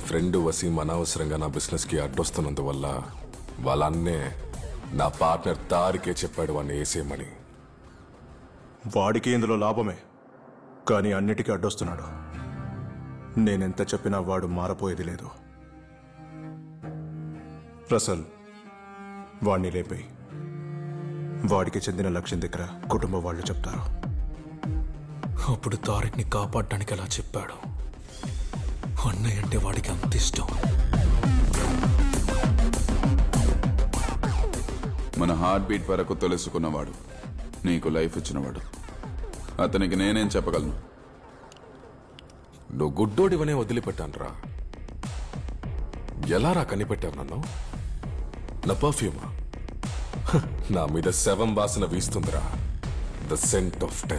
Friend Waseem అనవసరంగా నా బిజినెస్కి అడ్డొస్తున్నందువల్ల వాళ్ళ అన్నే నా పార్ట్నర్ తారికే చెప్పాడు వాడిని వేసేయమని. వాడికి ఇందులో లాభమే, కానీ అన్నిటికీ అడ్డొస్తున్నాడు. నేనెంత చెప్పినా వాడు మారపోయేది లేదు. రసల్, వాడిని లేపేయి. వాడికి చెందిన లక్ష్యం దగ్గర కుటుంబ వాళ్ళు చెప్తారు. అప్పుడు తారిక్ని కాపాడటానికి ఎలా చెప్పాడు. అన్నయ్య అంటే వాడికి అంత ఇష్టం. మన హార్ట్ బీట్ వరకు తెలుసుకున్నవాడు, నీకు లైఫ్ ఇచ్చినవాడు, అతనికి నేనేం చెప్పగలను? నువ్వు గుడ్డోడివనే వదిలిపెట్టానురా. ఎలా రా కనిపెట్టావు నన్ను? నా పర్ఫ్యూమా నా మీద శవం వాసన వీస్తుందిరా. The scent of death.